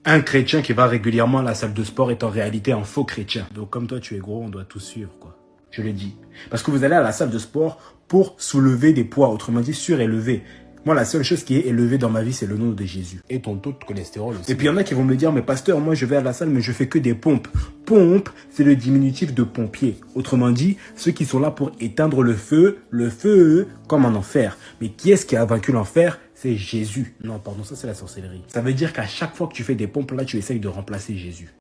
Un chrétien qui va régulièrement à la salle de sport est en réalité un faux chrétien. Donc comme toi tu es gros, on doit tout suivre quoi. Je le dis. Parce que vous allez à la salle de sport pour soulever des poids, autrement dit surélever. Moi, la seule chose qui est élevée dans ma vie, c'est le nom de Jésus. Et ton taux de cholestérol aussi. Et puis il y en a qui vont me dire, mais pasteur, moi je vais à la salle, mais je fais que des pompes. Pompe, c'est le diminutif de pompier. Autrement dit, ceux qui sont là pour éteindre le feu comme en enfer. Mais qui est-ce qui a vaincu l'enfer? C'est Jésus. Non, pardon, ça c'est la sorcellerie. Ça veut dire qu'à chaque fois que tu fais des pompes, là, tu essayes de remplacer Jésus.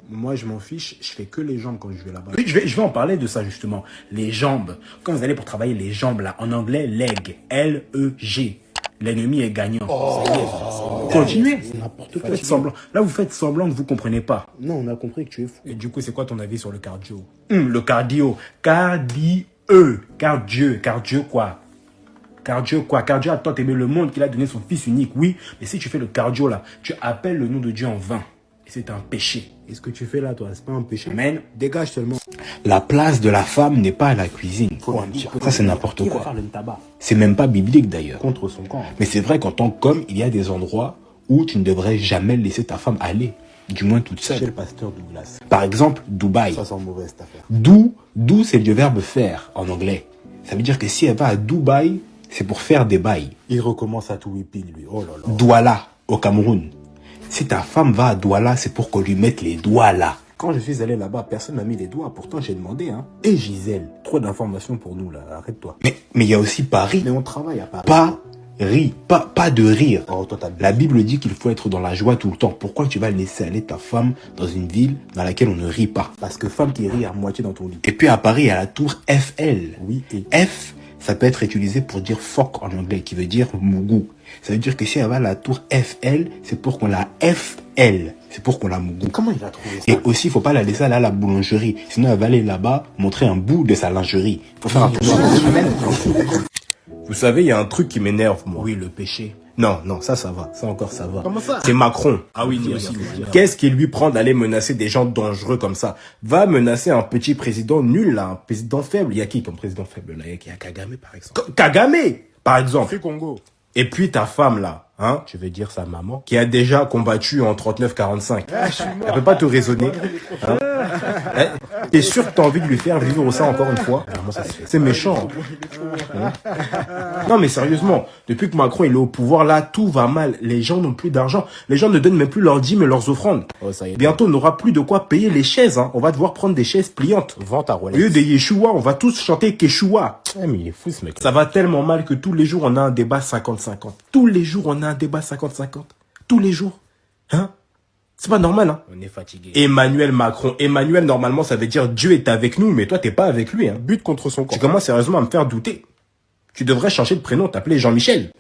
Moi, je m'en fiche, je fais que les jambes quand je vais là-bas. Je vais en parler de ça, justement. Les jambes. Quand vous allez pour travailler les jambes, là, en anglais, leg. L-E-G. L'ennemi est gagnant. Continuez. N'importe quoi. Faites semblant. Là, vous faites semblant que vous comprenez pas. Non, on a compris que tu es fou. Et du coup, c'est quoi ton avis sur le cardio? Le cardio. Cardio quoi? Cardio quoi? Cardio a tant aimé le monde qu'il a donné son fils unique, oui. Mais si tu fais le cardio là, tu appelles le nom de Dieu en vain. Et c'est un péché. Et ce que tu fais là, toi, c'est pas un péché. Amen. Dégage seulement. La place de la femme n'est pas à la cuisine. Ça, c'est n'importe quoi. Faire le tabac C'est même pas biblique d'ailleurs. contre son camp. Mais c'est vrai qu'en tant qu'homme, il y a des endroits où tu ne devrais jamais laisser ta femme aller. Du moins toute Chez seule. le pasteur Douglas. Par exemple, Dubaï. Ça sent mauvais cette affaire. D'où, c'est le verbe faire en anglais. Ça veut dire que si elle va à Dubaï, c'est pour faire des bails. Il recommence à tout whipping, lui. Oh là là. Douala, au Cameroun. Si ta femme va à Douala, c'est pour qu'on lui mette les doigts là. Quand je suis allé là-bas, personne n'a mis les doigts. Pourtant, j'ai demandé, hein. Et Gisèle. Trop d'informations pour nous, là. Arrête-toi. Mais il y a aussi Paris. Mais on travaille à Paris. Pas de rire. Oh, toi, t'as La Bible dit qu'il faut être dans la joie tout le temps. Pourquoi tu vas laisser aller ta femme dans une ville dans laquelle on ne rit pas? Parce que femme qui rit à moitié dans ton lit. Et puis à Paris, il y a la tour FL. Oui, et F, ça peut être utilisé pour dire fuck en anglais, qui veut dire mougou. Ça veut dire que si elle va à la tour FL, c'est pour qu'on la FL. C'est pour qu'on la mougou. comment il a trouvé ça? Et aussi, il faut pas la laisser aller à la boulangerie. Sinon, elle va aller là-bas montrer un bout de sa lingerie. Faut faire attention. Vous savez, il y a un truc qui m'énerve, moi. Oui, le péché. Non, ça va. Ça encore, ça va. Comment ça? C'est Macron. Ah oui, dis aussi. Qu'est-ce qui lui prend d'aller menacer des gens dangereux comme ça? Va menacer un petit président nul, là, un président faible. Il y a qui comme président faible, là? Il y a Kagame, par exemple. Kagame, par exemple. Congo. Et puis ta femme, là, hein? Je vais dire sa maman. Qui a déjà combattu en 39-45. Elle peut pas te raisonner. Hein? T'es sûr que t'as envie de lui faire vivre ça encore une fois? C'est méchant. Hein? Non mais sérieusement, depuis que Macron il est au pouvoir là, tout va mal. Les gens n'ont plus d'argent. Les gens ne donnent même plus leurs dîmes mais leurs offrandes. Oh, ça y est. Bientôt on n'aura plus de quoi payer les chaises. Hein. On va devoir prendre des chaises pliantes. Vends ta Au lieu Rolex. de Yeshua, on va tous chanter Keshua. Mais il est fou, ce mec. Ça va tellement mal que tous les jours on a un débat 50-50. Tous les jours on a un débat 50-50. Tous les jours. Hein? C'est pas normal, hein? On est fatigué. Emmanuel Macron. Emmanuel, normalement, ça veut dire Dieu est avec nous, mais toi, t'es pas avec lui, hein. But contre son camp. Tu commences sérieusement à me faire douter. Tu devrais changer de prénom, t'appeler Jean-Michel.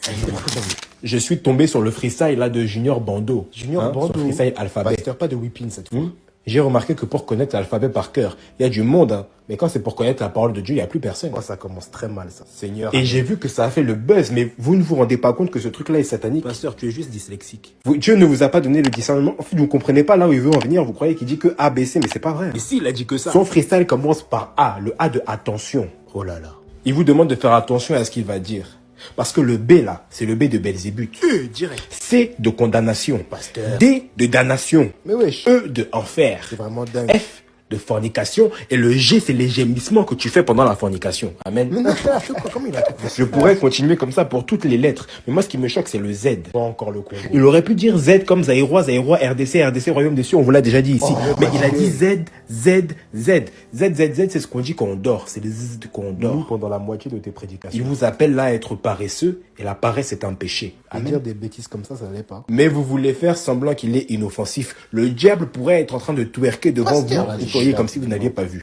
Je suis tombé sur le freestyle, là, de Junior Bando. Junior Hein, Bando. sur freestyle alphabet. Pasteur, pas de whipping cette fois. J'ai remarqué que pour connaître l'alphabet par cœur, il y a du monde, hein. Mais quand c'est pour connaître la parole de Dieu, il n'y a plus personne. Oh, ça commence très mal, ça. Seigneur. Et j'ai vu que ça a fait le buzz, mais vous ne vous rendez pas compte que ce truc-là est satanique. Pasteur, tu es juste dyslexique. Dieu ne vous a pas donné le discernement. En fait, vous comprenez pas là où il veut en venir. Vous croyez qu'il dit que A, B, C, mais c'est pas vrai. Mais s'il a dit que ça. Son freestyle commence par A, le A de attention. Oh là là. Il vous demande de faire attention à ce qu'il va dire. Parce que le B là, c'est le B de Belzébuth. Direct. C de condamnation. Pasteur. D de damnation. Mais wesh. E de enfer. C'est vraiment dingue. F de fornication. Et le G, c'est les gémissements que tu fais pendant la fornication. Amen. Mais n'importe quoi, comment il a trouvé ça? Je pourrais continuer comme ça pour toutes les lettres. Mais moi, ce qui me choque, c'est le Z. Pas encore le Congo. Il aurait pu dire Z comme Zaïrois, RDC, Royaume des Cieux, on vous l'a déjà dit ici. Mais il a dit Z. C'est ce qu'on dit quand on dort. C'est les Z qu'on Nous, dort. pendant la moitié de tes prédications. Il vous appelle là à être paresseux, et la paresse est un péché. À dire des bêtises comme ça n'allait pas. Mais vous voulez faire semblant qu'il est inoffensif. Le diable pourrait être en train de twerker devant vous, vous soyez comme si vous n'aviez pas vu.